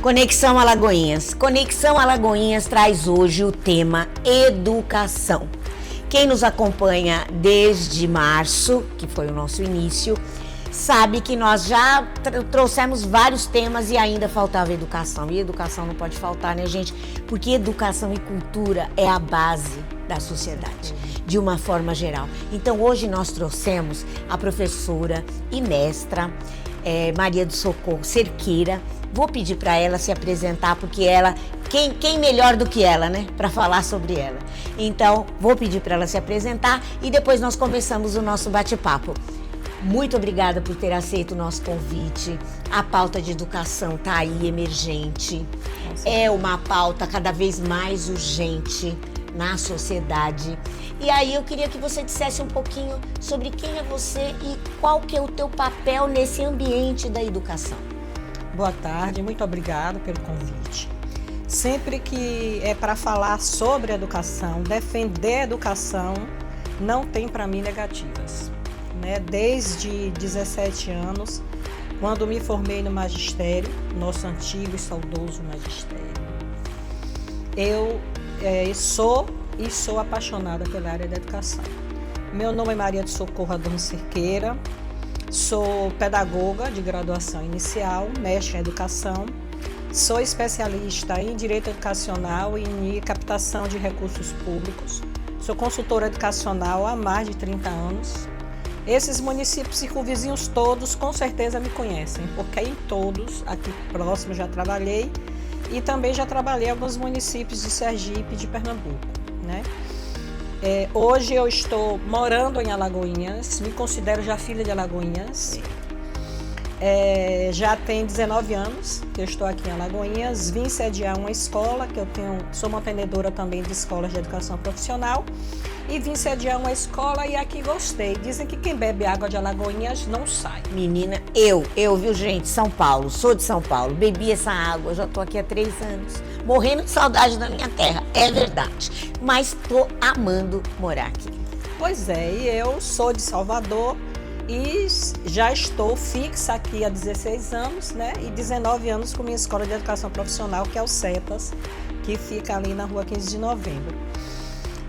Conexão Alagoinhas. Conexão Alagoinhas traz hoje o tema educação. Quem nos acompanha desde março, que foi o nosso início, sabe que nós já trouxemos vários temas e ainda faltava educação. E educação não pode faltar, né, gente? Porque educação e cultura é a base da sociedade, de uma forma geral. Então, hoje nós trouxemos a professora e mestra Maria do Socorro Cerqueira. Vou pedir para ela se apresentar, porque quem melhor do que ela, né, para falar sobre ela. Então, vou pedir para ela se apresentar e depois nós começamos o nosso bate-papo. Muito obrigada por ter aceito o nosso convite. A pauta de educação está aí emergente. É uma pauta cada vez mais urgente na sociedade. E aí eu queria que você dissesse um pouquinho sobre quem é você e qual que é o teu papel nesse ambiente da educação. Boa tarde, muito obrigada pelo convite. Sempre que é para falar sobre educação, defender a educação, não tem para mim negativas. Desde 17 anos, quando me formei no magistério, nosso antigo e saudoso magistério, eu sou apaixonada pela área da educação. Meu nome é Maria do Socorro Adorno Cerqueira, sou pedagoga de graduação inicial, mestre em educação, sou especialista em direito educacional e em captação de recursos públicos, sou consultora educacional há mais de 30 anos. Esses municípios circunvizinhos todos com certeza me conhecem, porque em todos aqui próximo já trabalhei e também já trabalhei em alguns municípios de Sergipe e de Pernambuco, né? Hoje eu estou morando em Alagoinhas, me considero já filha de Alagoinhas. Já tem 19 anos que eu estou aqui em Alagoinhas, vim sediar uma escola, que sou mantenedora também de escolas de educação profissional, e vim sediar uma escola e aqui gostei. Dizem que quem bebe água de Alagoinhas não sai. Menina, eu, viu, gente, São Paulo, sou de São Paulo, bebi essa água, já tô aqui há 3 anos, morrendo de saudade da minha terra, é verdade, mas tô amando morar aqui. Pois é, e eu sou de Salvador e já estou fixa aqui há 16 anos, né, e 19 anos com minha escola de educação profissional, que é o CETAS, que fica ali na rua 15 de novembro.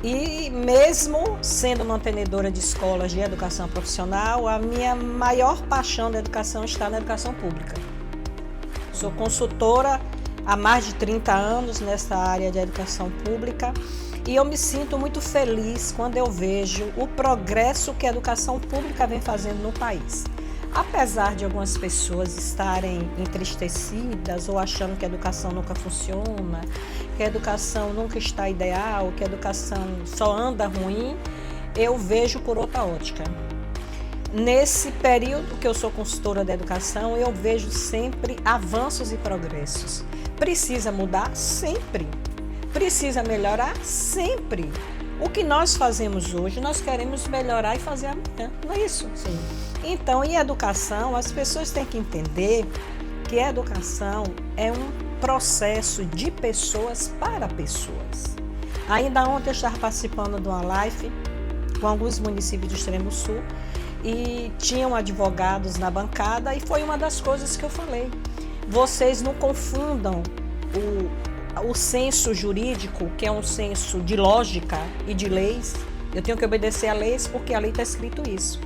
E mesmo sendo mantenedora de escolas de educação profissional, a minha maior paixão da educação está na educação pública. Sou consultora há mais de 30 anos nessa área de educação pública e eu me sinto muito feliz quando eu vejo o progresso que a educação pública vem fazendo no país. Apesar de algumas pessoas estarem entristecidas ou achando que a educação nunca funciona, que a educação nunca está ideal, que a educação só anda ruim, eu vejo por outra ótica. Nesse período que eu sou consultora da educação, eu vejo sempre avanços e progressos. Precisa mudar? Sempre. Precisa melhorar? Sempre. O que nós fazemos hoje, nós queremos melhorar e fazer amanhã, não é isso? Sim. Então, em educação, as pessoas têm que entender que a educação é um processo de pessoas para pessoas. Ainda ontem eu estava participando de uma live com alguns municípios do Extremo Sul e tinham advogados na bancada e foi uma das coisas que eu falei. Vocês não confundam o senso jurídico, que é um senso de lógica e de leis. Eu tenho que obedecer a leis porque a lei está escrito isso,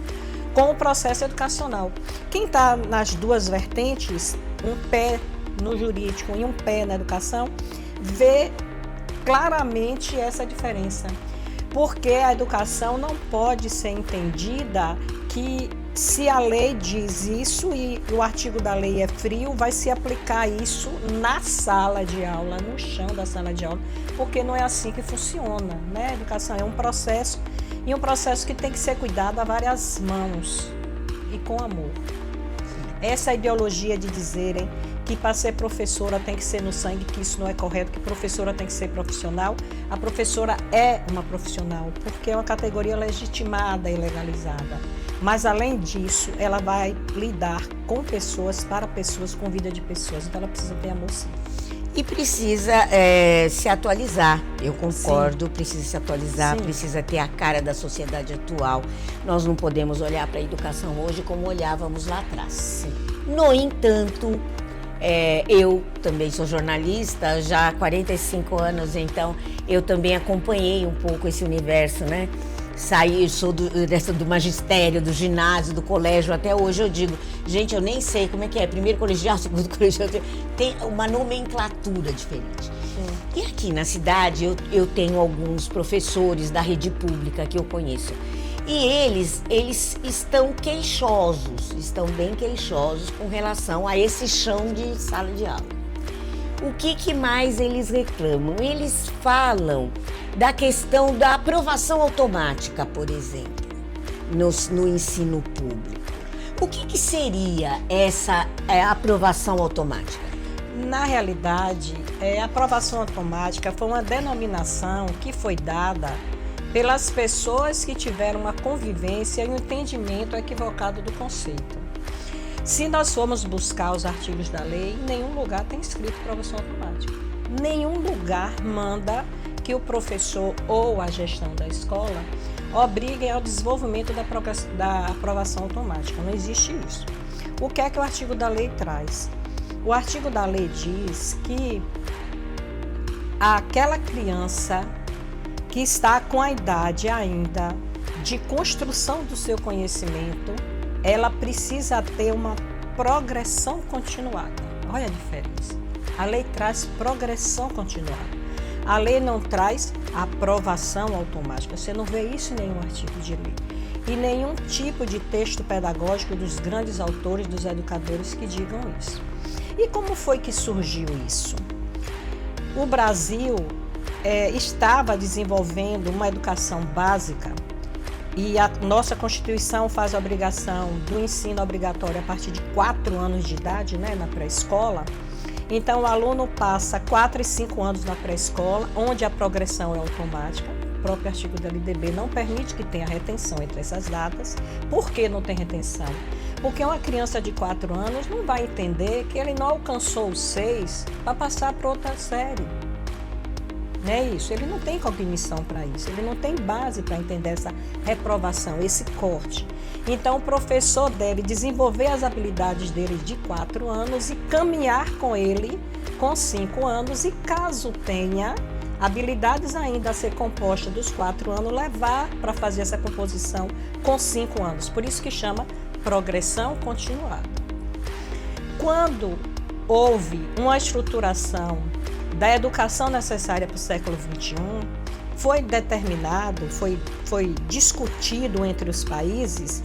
com o processo educacional. Quem está nas duas vertentes, um pé no jurídico e um pé na educação, vê claramente essa diferença. Porque a educação não pode ser entendida que se a lei diz isso e o artigo da lei é frio, vai se aplicar isso na sala de aula, no chão da sala de aula, porque não é assim que funciona, né? A educação é um processo e um processo que tem que ser cuidado a várias mãos e com amor. Essa ideologia de dizerem que para ser professora tem que ser no sangue, que isso não é correto, que professora tem que ser profissional. A professora é uma profissional, porque é uma categoria legitimada e legalizada. Mas, além disso, ela vai lidar com pessoas, para pessoas, com vida de pessoas. Então, ela precisa ter amor, sim. E precisa se atualizar, eu concordo, sim. Precisa se atualizar, sim. Precisa ter a cara da sociedade atual. Nós não podemos olhar para a educação hoje como olhávamos lá atrás. Sim. No entanto, Eu também sou jornalista já há 45 anos, então eu também acompanhei um pouco esse universo, né? Sou do magistério, do ginásio, do colégio, até hoje eu digo, gente, eu nem sei como é que é, primeiro colegial, segundo colegial, tem uma nomenclatura diferente. Sim. E aqui na cidade eu tenho alguns professores da rede pública que eu conheço. E eles estão bem queixosos com relação a esse chão de sala de aula. O que mais eles reclamam? Eles falam da questão da aprovação automática, por exemplo, no ensino público. O que seria essa aprovação automática? Na realidade, a aprovação automática foi uma denominação que foi dada pelas pessoas que tiveram uma convivência e um entendimento equivocado do conceito. Se nós formos buscar os artigos da lei, em nenhum lugar tem escrito aprovação automática. Nenhum lugar manda que o professor ou a gestão da escola obriguem ao desenvolvimento da aprovação automática. Não existe isso. O que é que o artigo da lei traz? O artigo da lei diz que aquela criança que está com a idade ainda de construção do seu conhecimento, ela precisa ter uma progressão continuada. Olha a diferença. A lei traz progressão continuada. A lei não traz aprovação automática. Você não vê isso em nenhum artigo de lei. E nenhum tipo de texto pedagógico dos grandes autores, dos educadores que digam isso. E como foi que surgiu isso? O Brasil estava desenvolvendo uma educação básica e a nossa Constituição faz a obrigação do ensino obrigatório a partir de 4 anos de idade, né, na pré-escola. Então, o aluno passa 4 e 5 anos na pré-escola, onde a progressão é automática. O próprio artigo da LDB não permite que tenha retenção entre essas datas. Por que não tem retenção? Porque uma criança de 4 anos não vai entender que ele não alcançou os 6 para passar para outra série. Não é isso, ele não tem cognição para isso, ele não tem base para entender essa reprovação, esse corte. Então, o professor deve desenvolver as habilidades dele de 4 anos e caminhar com ele com 5 anos e, caso tenha habilidades ainda a ser composta dos 4 anos, levar para fazer essa composição com 5 anos. Por isso que chama progressão continuada. Quando houve uma estruturação da educação necessária para o século XXI, foi determinado, foi discutido entre os países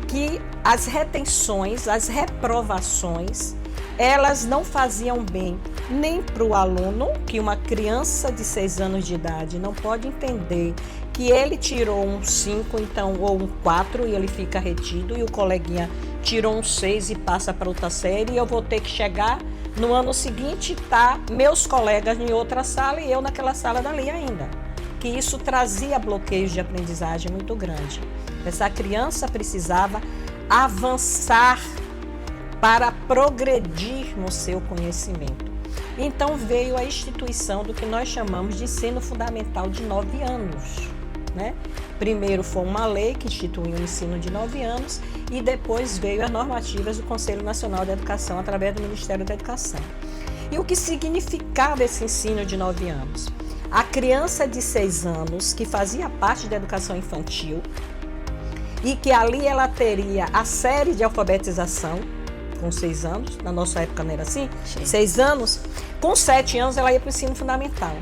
que as retenções, as reprovações, elas não faziam bem nem para o aluno, que uma criança de 6 anos de idade não pode entender que ele tirou um 5, então, ou um 4 e ele fica retido, e o coleguinha tirou um 6 e passa para outra série, e eu vou ter que chegar no ano seguinte, meus colegas em outra sala e eu naquela sala dali ainda. Que isso trazia bloqueios de aprendizagem muito grande. Essa criança precisava avançar para progredir no seu conhecimento. Então veio a instituição do que nós chamamos de ensino fundamental de 9 anos. Né? Primeiro foi uma lei que instituiu o ensino de 9 anos e depois veio as normativas do Conselho Nacional de Educação através do Ministério da Educação. E o que significava esse ensino de 9 anos? A criança de 6 anos que fazia parte da educação infantil e que ali ela teria a série de alfabetização com 6 anos, na nossa época não era assim, sim. 6 anos, com 7 anos ela ia para o ensino fundamental.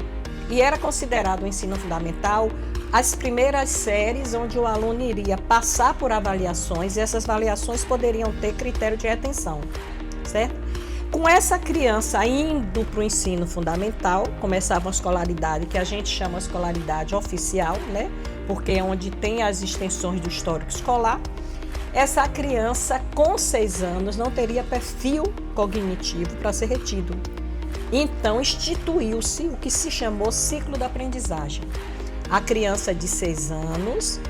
E era considerado o ensino fundamental as primeiras séries onde o aluno iria passar por avaliações e essas avaliações poderiam ter critério de retenção, certo? Com essa criança indo para o ensino fundamental, começava uma escolaridade que a gente chama de escolaridade oficial, né? Porque é onde tem as extensões do histórico escolar. Essa criança com 6 anos não teria perfil cognitivo para ser retido. Então, instituiu-se o que se chamou ciclo da aprendizagem. A criança de 6 anos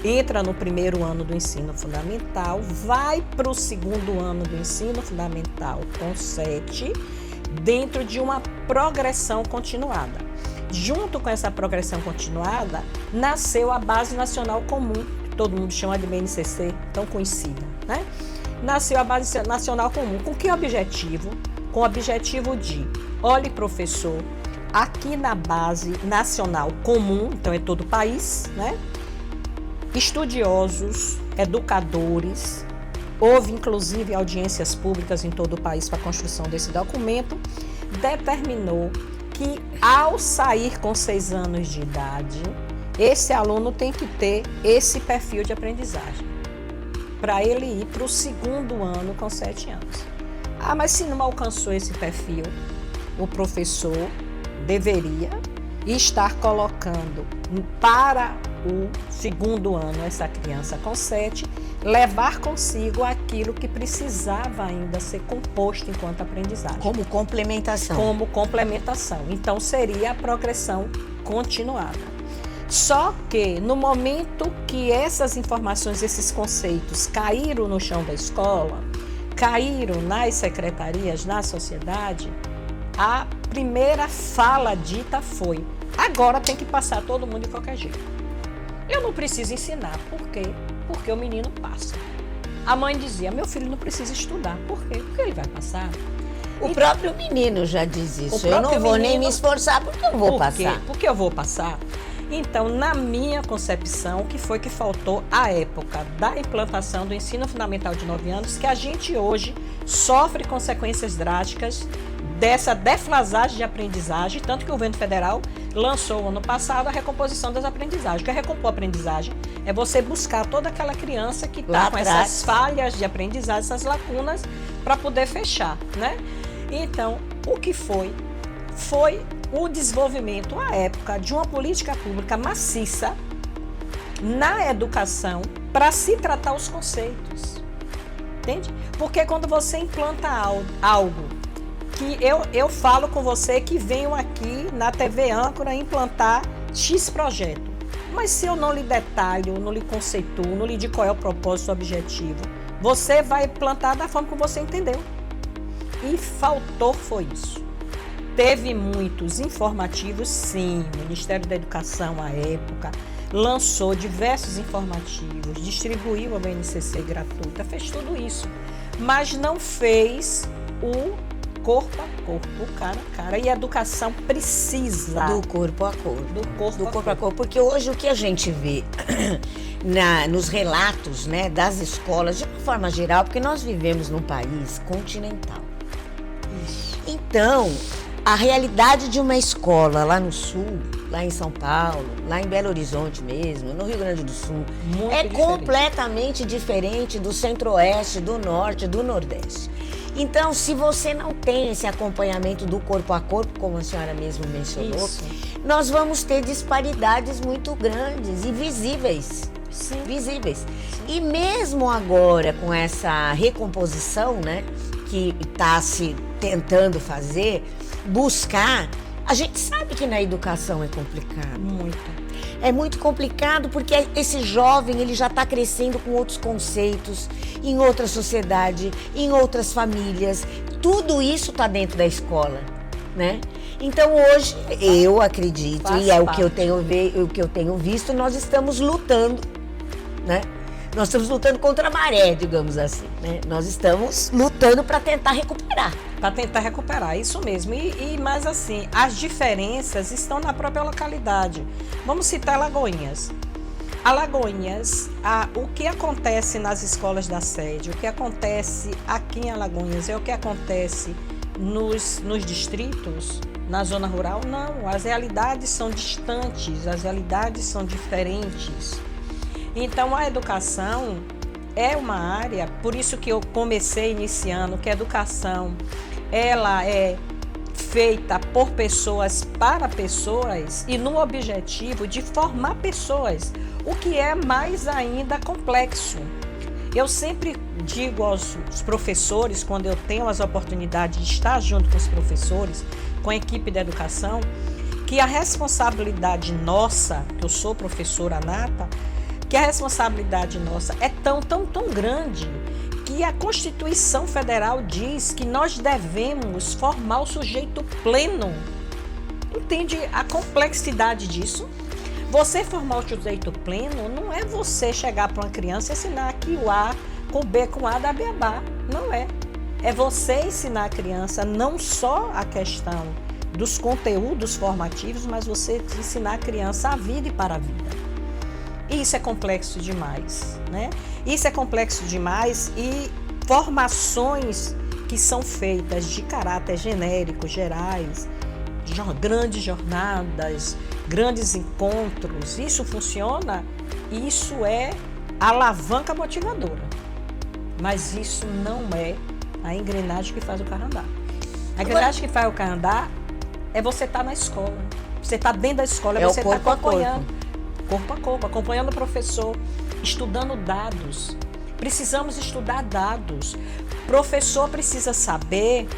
entra no primeiro ano do ensino fundamental, vai para o segundo ano do ensino fundamental com 7, dentro de uma progressão continuada. Junto com essa progressão continuada, nasceu a Base Nacional Comum, que todo mundo chama de BNCC, tão conhecida, né? nasceu a Base Nacional Comum. Com que objetivo? Com o objetivo de, olhe, professor, aqui na Base Nacional Comum, então é todo o país, né? Estudiosos, educadores, houve inclusive audiências públicas em todo o país para a construção desse documento, determinou que ao sair com 6 anos de idade, esse aluno tem que ter esse perfil de aprendizagem, para ele ir para o 2º ano com 7 anos. Ah, mas se não alcançou esse perfil, o professor deveria estar colocando para o 2º ano essa criança com 7, levar consigo aquilo que precisava ainda ser composto enquanto aprendizagem. Como complementação. Como complementação. Então, seria a progressão continuada. Só que, no momento que essas informações, esses conceitos caíram no chão da escola, caíram nas secretarias, na sociedade, a primeira fala dita foi: agora tem que passar todo mundo de qualquer jeito. Eu não preciso ensinar. Por quê? Porque o menino passa. A mãe dizia: meu filho não precisa estudar. Por quê? Porque ele vai passar. O próprio menino já diz isso. Eu não vou nem me esforçar porque eu vou passar. Porque eu vou passar. Então, na minha concepção, o que foi que faltou à época da implantação do ensino fundamental de 9 anos, que a gente hoje sofre consequências drásticas dessa defasagem de aprendizagem, tanto que o governo federal lançou ano passado a recomposição das aprendizagens. O que é recompor a aprendizagem? É você buscar toda aquela criança que está com essas falhas de aprendizagem, essas lacunas, para poder fechar, né? Então, o que foi o desenvolvimento, à época, de uma política pública maciça na educação para se tratar os conceitos. Entende? Porque quando você implanta algo que eu falo com você que venho aqui na TV Âncora implantar X projeto, mas se eu não lhe detalho, não lhe conceituo, não lhe digo qual é o propósito, o objetivo, você vai implantar da forma como você entendeu. E faltou foi isso. Teve muitos informativos, sim. O Ministério da Educação, à época, lançou diversos informativos, distribuiu a BNCC gratuita, fez tudo isso. Mas não fez o corpo a corpo, o cara a cara. E a educação precisa do corpo a corpo. Do corpo a corpo. Porque hoje o que a gente vê nos relatos, né, das escolas, de uma forma geral, porque nós vivemos num país continental. Então, a realidade de uma escola lá no sul, lá em São Paulo, lá em Belo Horizonte mesmo, no Rio Grande do Sul, completamente diferente do centro-oeste, do norte, do nordeste. Então, se você não tem esse acompanhamento do corpo a corpo, como a senhora mesmo mencionou, nós vamos ter disparidades muito grandes e visíveis. Sim. Visíveis. Sim. E mesmo agora, com essa recomposição, né, que está se tentando fazer, buscar, a gente sabe que na educação é complicado. Muito. É muito complicado porque esse jovem, ele já está crescendo com outros conceitos, em outra sociedade, em outras famílias. Tudo isso está dentro da escola, né? Então hoje, eu acredito, e é o que eu tenho visto, nós estamos lutando, né? Nós estamos lutando contra a maré, digamos assim, né? Nós estamos lutando para tentar recuperar. Para tentar recuperar, isso mesmo. Mas assim, as diferenças estão na própria localidade. Vamos citar Alagoinhas. Alagoinhas, o que acontece nas escolas da sede, o que acontece aqui em Alagoinhas é o que acontece nos distritos, na zona rural, não. As realidades são distantes, as realidades são diferentes. Então, a educação é uma área, por isso que eu comecei iniciando, que a educação, ela é feita por pessoas para pessoas e no objetivo de formar pessoas, o que é mais ainda complexo. Eu sempre digo aos professores, quando eu tenho as oportunidades de estar junto com os professores, com a equipe da educação, que a responsabilidade nossa, que eu sou professora nata, que a responsabilidade nossa é tão grande que a Constituição Federal diz que nós devemos formar o sujeito pleno. Entende a complexidade disso? Você formar o sujeito pleno não é você chegar para uma criança e ensinar aqui o A, com B, com A, da beabá. Não é. É você ensinar a criança não só a questão dos conteúdos formativos, mas você ensinar a criança a vida e para a vida. E isso é complexo demais, né? Isso é complexo demais e formações que são feitas de caráter genérico, gerais, grandes jornadas, grandes encontros, isso funciona, isso é alavanca motivadora. Mas isso não é a engrenagem que faz o carro andar. A engrenagem que faz o carro andar é você estar na escola. Você está dentro da escola, você está acompanhando. Corpo a corpo, acompanhando o professor, estudando dados. Precisamos estudar dados. O professor precisa saber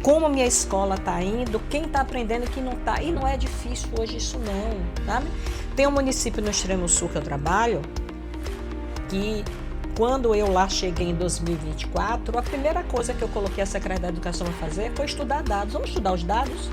como minha escola está indo, quem está aprendendo e quem não está. E não é difícil hoje isso não, sabe? Tem um município no extremo sul que eu trabalho, que quando eu lá cheguei em 2024, a primeira coisa que eu coloquei a Secretaria da Educação a fazer foi estudar dados. Vamos estudar os dados?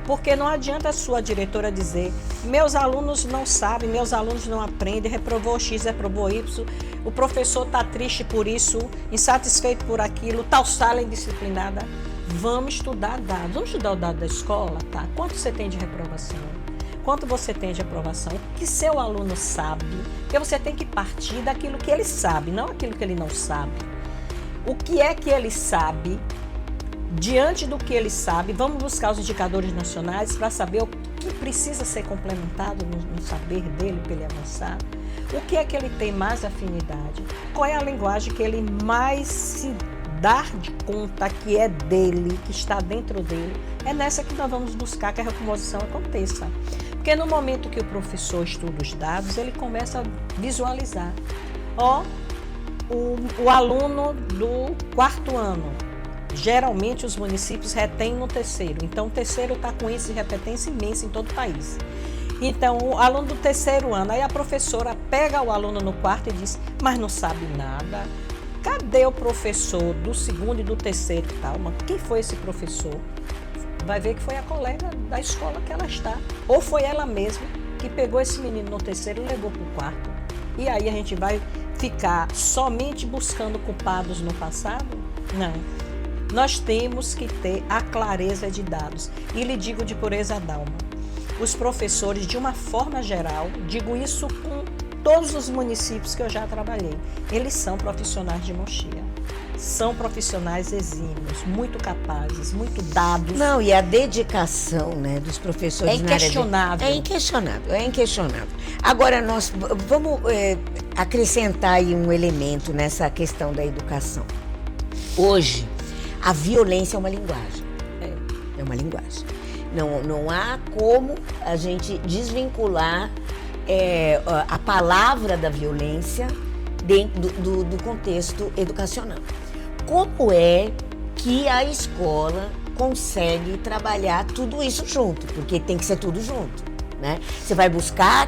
Porque não adianta a sua diretora dizer: meus alunos não sabem, meus alunos não aprendem, reprovou X, reprovou Y, o professor está triste por isso, insatisfeito por aquilo, tal sala indisciplinada. Vamos estudar dados. Vamos estudar o dado da escola, tá? Quanto você tem de reprovação? Quanto você tem de aprovação? O que seu aluno sabe? Porque você tem que partir daquilo que ele sabe, não aquilo que ele não sabe. O que é que ele sabe? Diante do que ele sabe, vamos buscar os indicadores nacionais para saber o que precisa ser complementado no saber dele para ele avançar. O que é que ele tem mais afinidade? Qual é a linguagem que ele mais se dá de conta que é dele, que está dentro dele? É nessa que nós vamos buscar que a recomposição aconteça. Porque no momento que o professor estuda os dados, ele começa a visualizar. O aluno do 4º ano, geralmente os municípios retêm no 3º. Então o 3º está com índice de repetência imenso em todo o país. Então o aluno do 3º ano, aí a professora pega o aluno no 4º e diz: mas não sabe nada. Cadê o professor do 2º e do 3º? Calma, quem foi esse professor? Vai ver que foi a colega da escola que ela está. Ou foi ela mesma que pegou esse menino no 3º e levou para o 4º. E aí a gente vai ficar somente buscando culpados no passado? Não. Nós temos que ter a clareza de dados. E lhe digo de pureza d'alma, os professores, de uma forma geral, digo isso com todos os municípios que eu já trabalhei, eles são profissionais de mão cheia. São profissionais exímios, muito capazes, muito dados. Não, e a dedicação, né, dos professores... É inquestionável. É inquestionável, é inquestionável. Agora, nós vamos acrescentar aí um elemento nessa questão da educação. Hoje, a violência é uma linguagem. É uma linguagem. Não há como a gente desvincular a palavra da violência dentro do contexto educacional. Como é que a escola consegue trabalhar tudo isso junto? Porque tem que ser tudo junto, né? Você vai buscar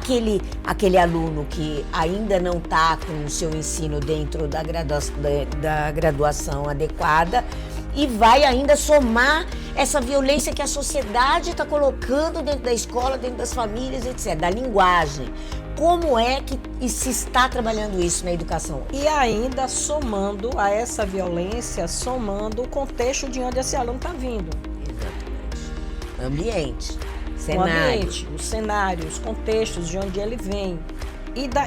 aquele aluno que ainda não está com o seu ensino dentro da graduação adequada e vai ainda somar essa violência que a sociedade está colocando dentro da escola, dentro das famílias, etc., da linguagem. Como é que se está trabalhando isso na educação? E ainda somando a essa violência, somando o contexto de onde esse aluno está vindo. Exatamente. Ambiente, cenário. O ambiente, o cenário, os contextos de onde ele vem.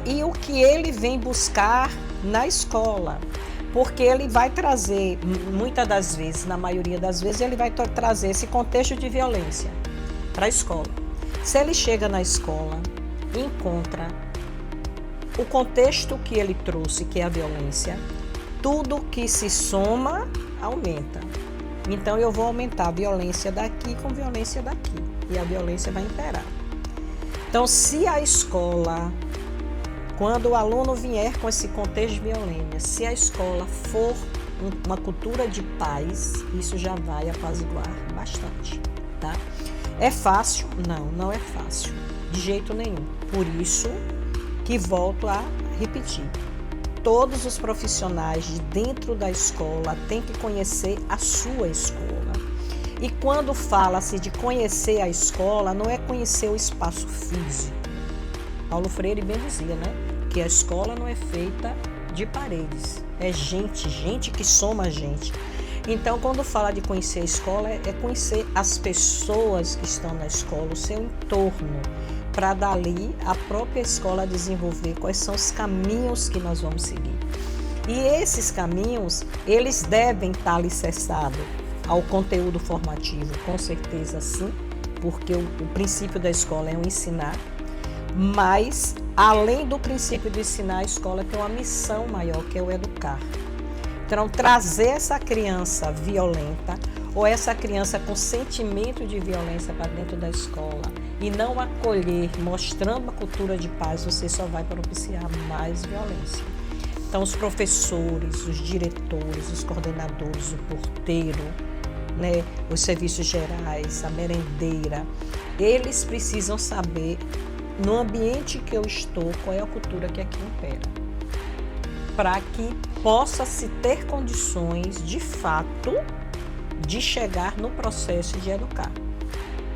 E o que ele vem buscar na escola. Porque ele vai trazer, muitas das vezes, na maioria das vezes, ele vai trazer esse contexto de violência para a escola. Se ele chega na escola e encontra o contexto que ele trouxe, que é a violência, tudo que se soma, aumenta. Então eu vou aumentar a violência daqui com violência daqui. E a violência vai imperar. Então, se a escola... Quando o aluno vier com esse contexto de violência, se a escola for uma cultura de paz, isso já vai apaziguar bastante, tá? É fácil? Não é fácil, de jeito nenhum. Por isso que volto a repetir. Todos os profissionais de dentro da escola têm que conhecer a sua escola. E quando fala-se de conhecer a escola, não é conhecer o espaço físico. Paulo Freire bem dizia, né? Que a escola não é feita de paredes. É gente que soma gente. Então, quando fala de conhecer a escola, é conhecer as pessoas que estão na escola, o seu entorno, para dali a própria escola desenvolver quais são os caminhos que nós vamos seguir. E esses caminhos, eles devem estar alicerçados ao conteúdo formativo, com certeza sim, porque o princípio da escola é o ensinar, mas além do princípio de ensinar, a escola tem uma missão maior, que é o educar. Então, trazer essa criança violenta ou essa criança com sentimento de violência para dentro da escola e não acolher, mostrando a cultura de paz, você só vai propiciar mais violência. Então, os professores, os diretores, os coordenadores, o porteiro, né, os serviços gerais, a merendeira, eles precisam saber, no ambiente que eu estou, qual é a cultura que aqui impera, para que possa se ter condições, de fato, de chegar no processo de educar.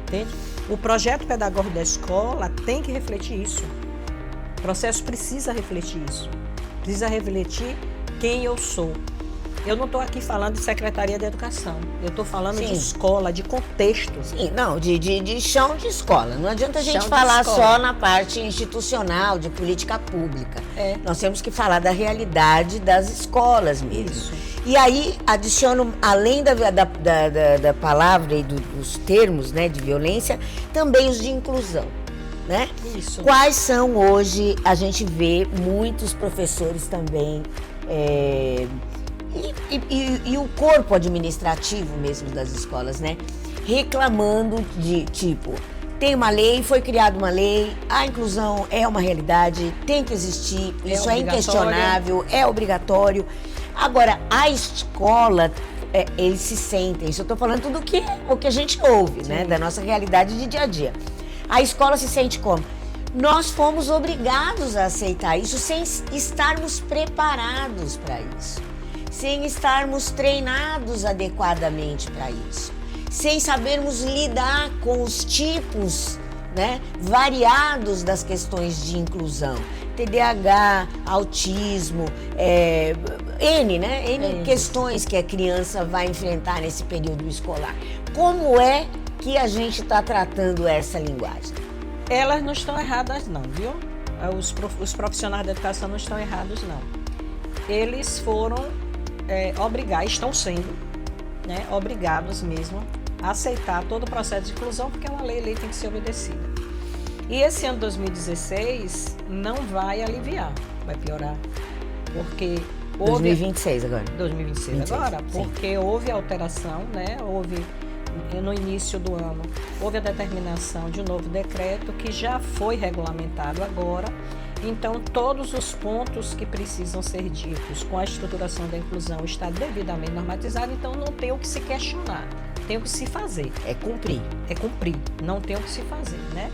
Entende? O projeto pedagógico da escola tem que refletir isso. O processo precisa refletir isso. Precisa refletir quem eu sou. Eu não estou aqui falando de Secretaria de Educação. Eu estou falando de escola, de contexto. Sim, não, de chão de escola. Não adianta a gente falar só na parte institucional, de política pública. Nós temos que falar da realidade das escolas mesmo. Isso. E aí, adiciono, além da palavra e dos termos, né, de violência, também os de inclusão. Né? Isso. Quais são hoje, a gente vê muitos professores também, e o corpo administrativo mesmo das escolas, né? Reclamando de, tipo, tem uma lei, foi criada uma lei, a inclusão é uma realidade, tem que existir, isso é inquestionável, é obrigatório. Agora, a escola, eles se sentem, isso eu estou falando tudo o que a gente ouve, né? Da nossa realidade de dia a dia. A escola se sente como? Nós fomos obrigados a aceitar isso sem estarmos preparados para isso, sem estarmos treinados adequadamente para isso, sem sabermos lidar com os tipos, né, variados das questões de inclusão. TDAH, autismo, N questões que a criança vai enfrentar nesse período escolar. Como é que a gente está tratando essa linguagem? Elas não estão erradas não, viu? Os profissionais da educação não estão errados não. Eles foram estão sendo, né, obrigados mesmo a aceitar todo o processo de inclusão, porque é uma lei, a lei tem que ser obedecida. E esse ano 2016 não vai aliviar, vai piorar, porque 2026 agora. 2026 agora, porque houve alteração, né? No início do ano, houve a determinação de um novo decreto que já foi regulamentado agora. Então, todos os pontos que precisam ser ditos com a estruturação da inclusão está devidamente normatizado, então não tem o que se questionar, tem o que se fazer. É cumprir. É cumprir, não tem o que se fazer, né?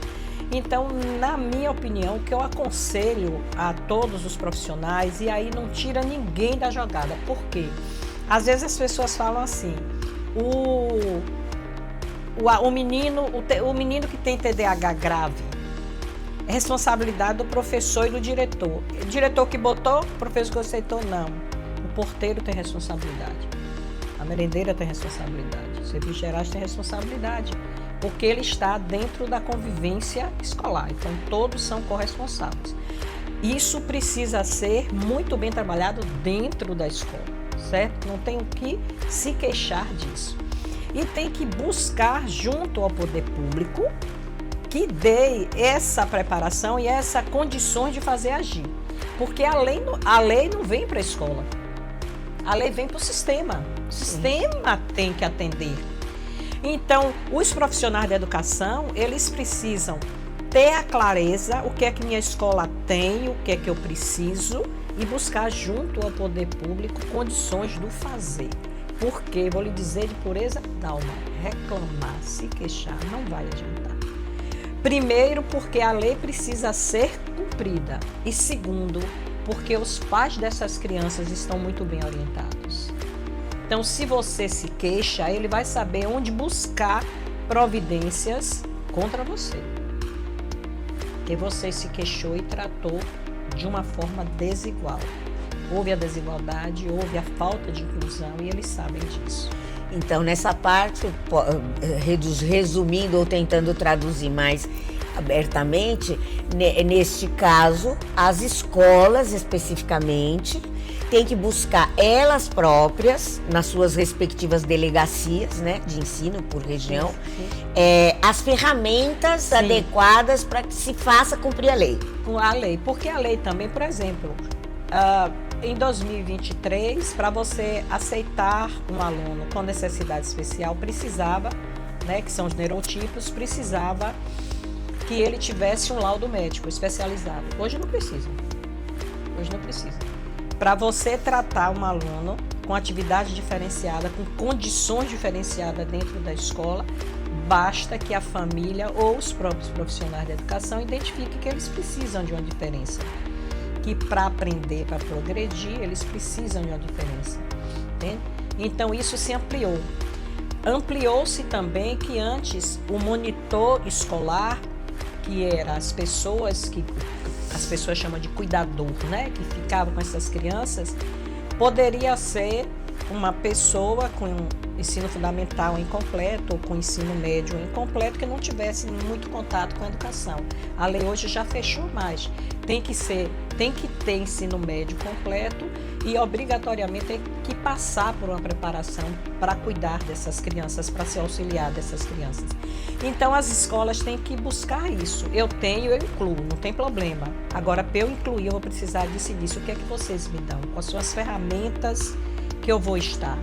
Então, na minha opinião, o que eu aconselho a todos os profissionais, e aí não tira ninguém da jogada, por quê? Às vezes as pessoas falam assim, o menino que tem TDAH grave, é responsabilidade do professor e do diretor. O diretor que botou, o professor que aceitou, não. O porteiro tem responsabilidade. A merendeira tem responsabilidade. Os serviços gerais têm responsabilidade. Porque ele está dentro da convivência escolar. Então, todos são corresponsáveis. Isso precisa ser muito bem trabalhado dentro da escola, certo? Não tem o que se queixar disso. E tem que buscar junto ao poder público que dê essa preparação e essas condições de fazer agir. Porque a lei não vem para a escola. A lei vem para o sistema. O sistema tem que atender. Então, os profissionais da educação, eles precisam ter a clareza, o que é que minha escola tem, o que é que eu preciso, e buscar junto ao poder público condições do fazer. Porque, vou lhe dizer de pureza d'alma, reclamar, se queixar, não vai adiantar. Primeiro, porque a lei precisa ser cumprida. E segundo, porque os pais dessas crianças estão muito bem orientados. Então, se você se queixa, ele vai saber onde buscar providências contra você. Porque você se queixou e tratou de uma forma desigual. houve a desigualdade, houve a falta de inclusão e eles sabem disso. Então, nessa parte, resumindo ou tentando traduzir mais abertamente, neste caso, as escolas especificamente têm que buscar elas próprias, nas suas respectivas delegacias, né, de ensino por região, as ferramentas adequadas para que se faça cumprir a lei. A lei, porque a lei também, por exemplo, em 2023, para você aceitar um aluno com necessidade especial, precisava, né, que são os neurotipos, precisava que ele tivesse um laudo médico especializado. Hoje não precisa. Para você tratar um aluno com atividade diferenciada, com condições diferenciadas dentro da escola, basta que a família ou os próprios profissionais da educação identifiquem que eles precisam de uma diferença. Que para aprender, para progredir, eles precisam de uma diferença. Entende? Então isso se ampliou. Ampliou-se também que antes o monitor escolar, que era as pessoas chamam de cuidador, né, que ficava com essas crianças, poderia ser uma pessoa com ensino fundamental incompleto ou com ensino médio incompleto que não tivesse muito contato com a educação. A lei hoje já fechou mais. Tem que ter ensino médio completo e obrigatoriamente tem que passar por uma preparação para cuidar dessas crianças, para se auxiliar dessas crianças. Então as escolas têm que buscar isso. Eu incluo, não tem problema. Agora, para eu incluir, eu vou precisar disso e disso. O que é que vocês me dão? Quais são as ferramentas que eu vou estar?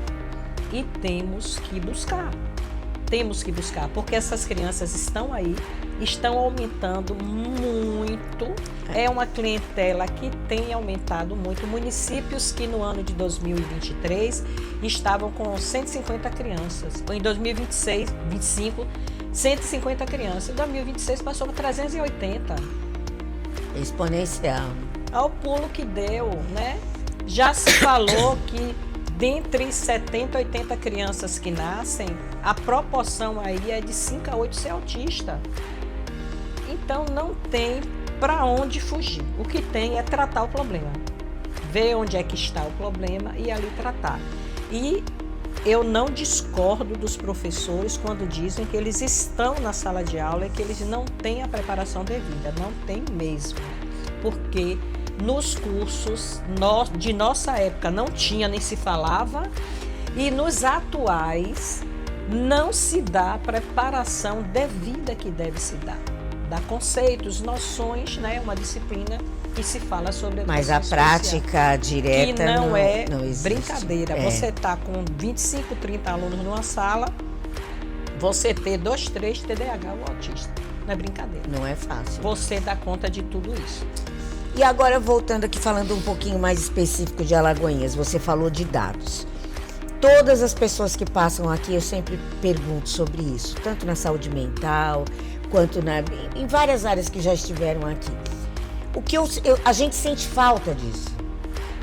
E temos que buscar, porque essas crianças estão aí, estão aumentando muito, é uma clientela que tem aumentado muito. Municípios que no ano de 2023 estavam com 150 crianças, em 2025, 150 crianças, em 2026 passou para 380. Exponencial. Ao pulo que deu, né? Já se falou que dentre 70 e 80 crianças que nascem, a proporção aí é de 5 a 8 ser autista. Então não tem para onde fugir. O que tem é tratar o problema. Ver onde é que está o problema e ali tratar. E eu não discordo dos professores quando dizem que eles estão na sala de aula e que eles não têm a preparação devida. Não tem mesmo. Porque nos cursos de nossa época não tinha, nem se falava, e nos atuais não se dá a preparação devida que deve se dar. Dá conceitos, noções, né? Uma disciplina que se fala sobre a Mas a prática direta que não é existe. Brincadeira. Você está com 25, 30 alunos numa sala, você ter 2, 3 TDAH ou autista. Não é brincadeira. Não é fácil. Você dá conta de tudo isso. E agora, voltando aqui, falando um pouquinho mais específico de Alagoinhas, você falou de dados. Todas as pessoas que passam aqui, eu sempre pergunto sobre isso, tanto na saúde mental, quanto em várias áreas que já estiveram aqui. O que a gente sente falta disso,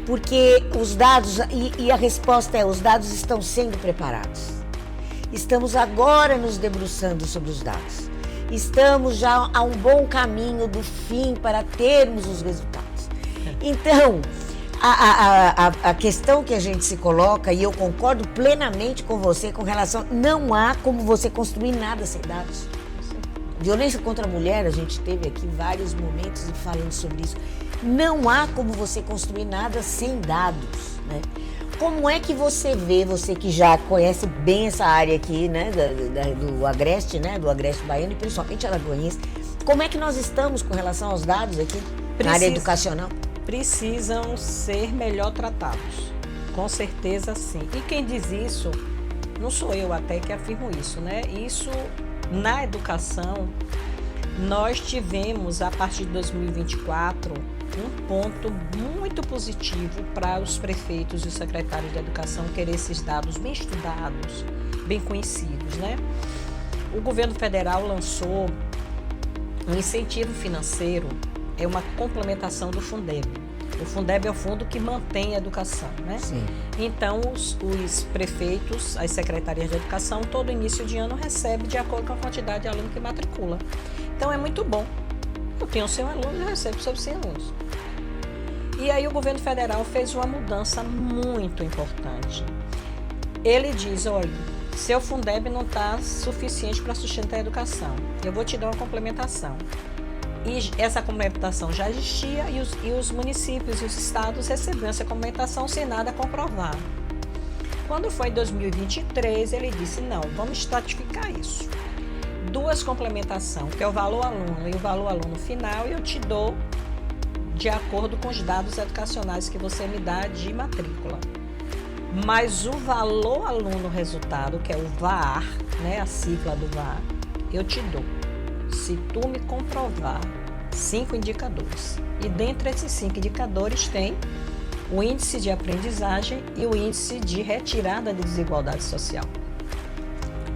porque os dados, e a resposta é, os dados estão sendo preparados. Estamos agora nos debruçando sobre os dados. Estamos já a um bom caminho do fim para termos os resultados. Então, a questão que a gente se coloca, e eu concordo plenamente com você com relação, não há como você construir nada sem dados. Violência contra a mulher, a gente teve aqui vários momentos falando sobre isso. Não há como você construir nada sem dados, né? Como é que você vê, você que já conhece bem essa área aqui, né, do Agreste, né, do Agreste Baiano e principalmente Alagoinhas, como é que nós estamos com relação aos dados aqui na área educacional? Precisam ser melhor tratados, com certeza sim. E quem diz isso, não sou eu até que afirmo isso, né? Isso na educação, nós tivemos a partir de 2024 um ponto muito positivo para os prefeitos e os secretários de educação querer esses dados bem estudados, bem conhecidos, né? O governo federal lançou um incentivo financeiro, é uma complementação do Fundeb. O Fundeb é o fundo que mantém a educação, né? Sim. Então, os prefeitos, as secretarias de educação, todo início de ano recebe de acordo com a quantidade de aluno que matricula. Então, é muito bom. Eu tenho 100 alunos e recebo sobre 100 alunos. E aí o governo federal fez uma mudança muito importante. Ele diz, olha, seu Fundeb não está suficiente para sustentar a educação. Eu vou te dar uma complementação. E essa complementação já existia e os municípios e os estados receberam essa complementação sem nada comprovar. Quando foi em 2023, ele disse, não, vamos estratificar isso. 2 complementações, que é o valor aluno e o valor aluno final, eu te dou de acordo com os dados educacionais que você me dá de matrícula. Mas o valor aluno resultado, que é o VAR, né, a sigla do VAR, eu te dou. Se tu me comprovar 5 indicadores. E dentre esses 5 indicadores tem o índice de aprendizagem e o índice de retirada de desigualdade social.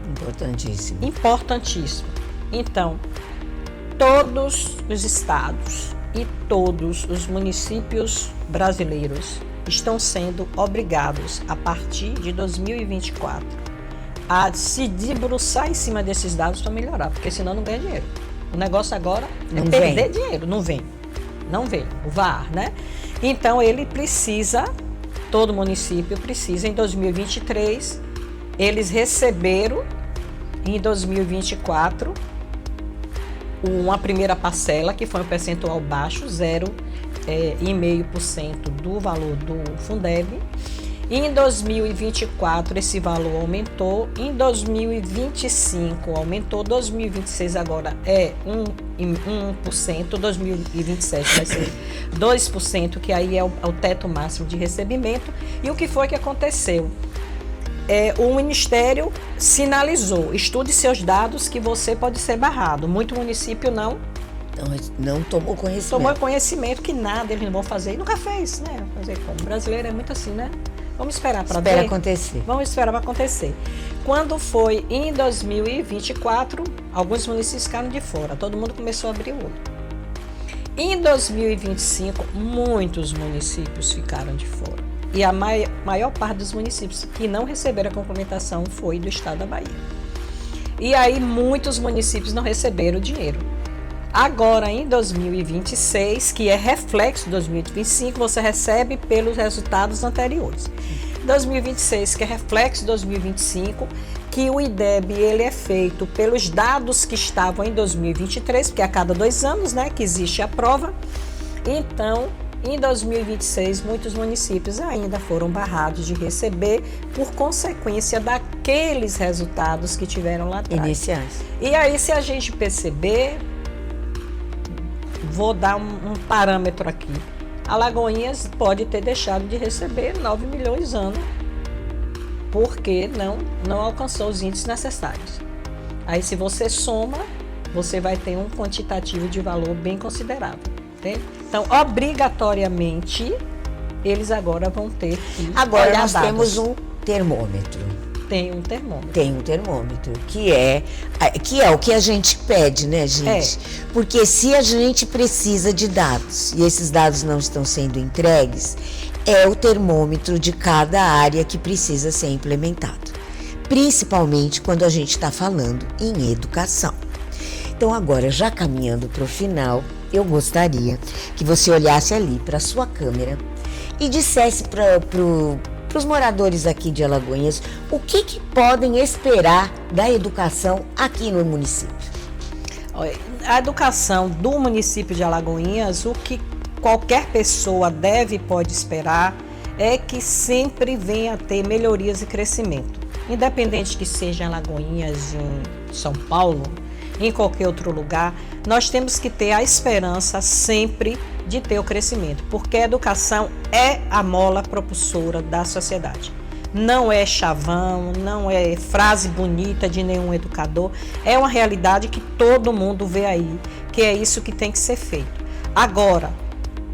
Importantíssimo. Importantíssimo. Então, todos os estados e todos os municípios brasileiros estão sendo obrigados, a partir de 2024, a se debruçar em cima desses dados para melhorar, porque senão não ganha dinheiro. O negócio agora é perder dinheiro, não vem, o VAR, né? Então ele precisa, todo município precisa, em 2023, eles receberam, em 2024, uma primeira parcela, que foi um percentual baixo, 0,5% do valor do Fundeb. Em 2024, esse valor aumentou. Em 2025, aumentou. 2026 agora é 1%. 2027 vai ser 2%, que aí é o teto máximo de recebimento. E o que foi que aconteceu? O Ministério sinalizou, estude seus dados que você pode ser barrado. Muito município não tomou conhecimento. Tomou conhecimento que nada eles não vão fazer. E nunca fez, né? Fazer como? O brasileiro é muito assim, né? Vamos esperar para ver. Acontecer. Vamos esperar para acontecer. Quando foi em 2024, alguns municípios ficaram de fora. Todo mundo começou a abrir o olho. Em 2025, muitos municípios ficaram de fora. E a maior parte dos municípios que não receberam a complementação foi do estado da Bahia. E aí muitos municípios não receberam o dinheiro. Agora, em 2026, que é reflexo de 2025, você recebe pelos resultados anteriores. 2026, que é reflexo de 2025, que o IDEB ele é feito pelos dados que estavam em 2023, porque a cada 2 anos, né, que existe a prova. Então, em 2026, muitos municípios ainda foram barrados de receber por consequência daqueles resultados que tiveram lá atrás. Iniciais. E aí, se a gente perceber, vou dar um parâmetro aqui. Alagoinhas pode ter deixado de receber 9 milhões ano, porque não alcançou os índices necessários. Aí, se você soma, você vai ter um quantitativo de valor bem considerável. Entende? Então, obrigatoriamente, eles agora vão ter que Agora olhar nós dados. temos um termômetro. Tem um termômetro. Tem um termômetro, que é o que a gente pede, né, gente? Porque se a gente precisa de dados e esses dados não estão sendo entregues, é o termômetro de cada área que precisa ser implementado. Principalmente quando a gente está falando em educação. Então agora, já caminhando para o final, eu gostaria que você olhasse ali para a sua câmera e dissesse para os moradores aqui de Alagoinhas o que podem esperar da educação aqui no município. A educação do município de Alagoinhas, o que qualquer pessoa deve e pode esperar é que sempre venha a ter melhorias e crescimento. Independente que seja em Alagoinhas, em São Paulo, em qualquer outro lugar, nós temos que ter a esperança sempre de ter o crescimento, porque a educação é a mola propulsora da sociedade. Não é chavão, não é frase bonita de nenhum educador, é uma realidade que todo mundo vê aí, que é isso que tem que ser feito. Agora,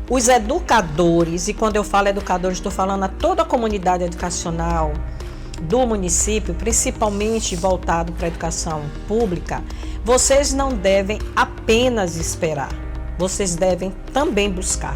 os educadores, e quando eu falo educadores, estou falando a toda a comunidade educacional do município, principalmente voltado para a educação pública, vocês não devem apenas esperar, vocês devem também buscar,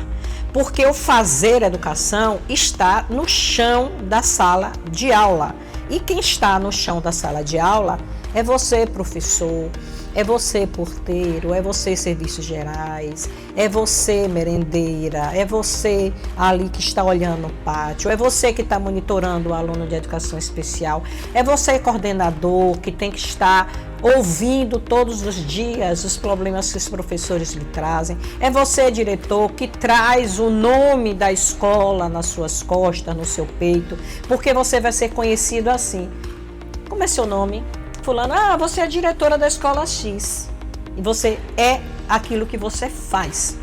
porque o fazer educação está no chão da sala de aula, E quem está no chão da sala de aula é você, professor, é você, porteiro, é você, serviços gerais, é você, merendeira, é você ali que está olhando o pátio, é você que está monitorando o aluno de educação especial, é você, coordenador, que tem que estar ouvindo todos os dias os problemas que os professores lhe trazem, é você, diretor, que traz o nome da escola nas suas costas, no seu peito, porque você vai ser conhecido assim. Como é seu nome? Fulano, você é diretora da escola X. E você é aquilo que você faz.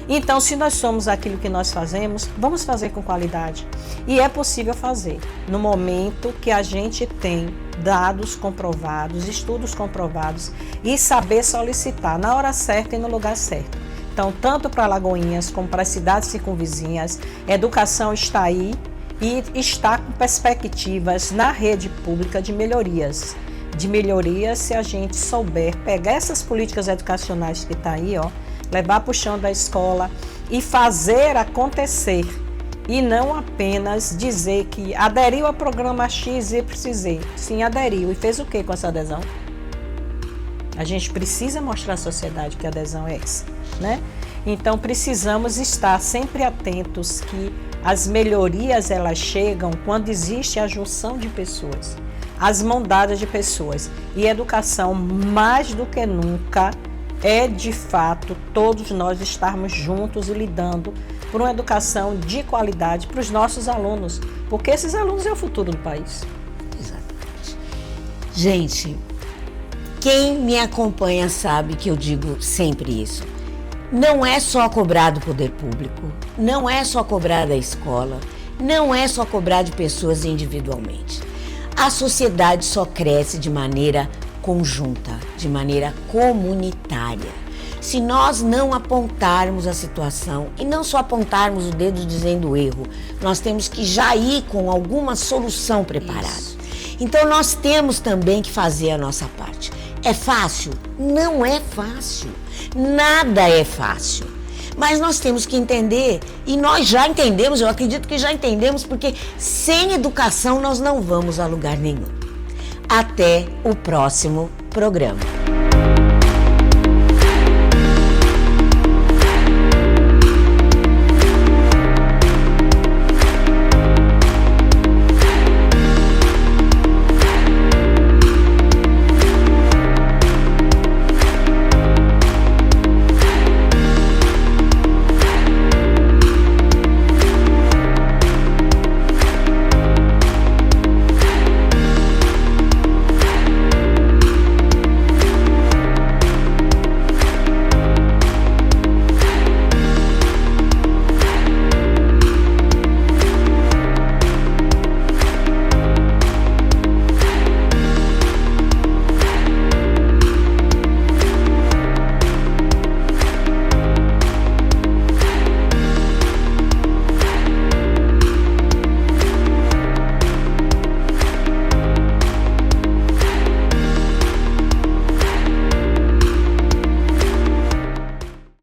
Então, se nós somos aquilo que nós fazemos, vamos fazer com qualidade. E é possível fazer no momento que a gente tem dados comprovados, estudos comprovados e saber solicitar na hora certa e no lugar certo. Então, tanto para Alagoinhas como para as cidades circunvizinhas, a educação está aí e está com perspectivas na rede pública de melhorias. Se a gente souber pegar essas políticas educacionais que está aí, levar para o chão da escola e fazer acontecer. E não apenas dizer que aderiu ao programa X e precisei. Sim, aderiu. E fez o que com essa adesão? A gente precisa mostrar à sociedade que a adesão é essa, né? Então, precisamos estar sempre atentos que as melhorias, elas chegam quando existe a junção de pessoas, as mãos dadas de pessoas. E educação, mais do que nunca, é de fato todos nós estarmos juntos e lidando por uma educação de qualidade para os nossos alunos, porque esses alunos é o futuro do país. Exatamente. Gente, quem me acompanha sabe que eu digo sempre isso. Não é só cobrar do poder público, não é só cobrar da escola, não é só cobrar de pessoas individualmente. A sociedade só cresce de maneira conjunta, de maneira comunitária. Se nós não apontarmos a situação e não só apontarmos o dedo dizendo o erro, nós temos que já ir com alguma solução preparada. Isso. Então nós temos também que fazer a nossa parte. É fácil? Não é fácil. Nada é fácil. Mas nós temos que entender, e nós já entendemos, eu acredito que já entendemos, porque sem educação nós não vamos a lugar nenhum. Até o próximo programa.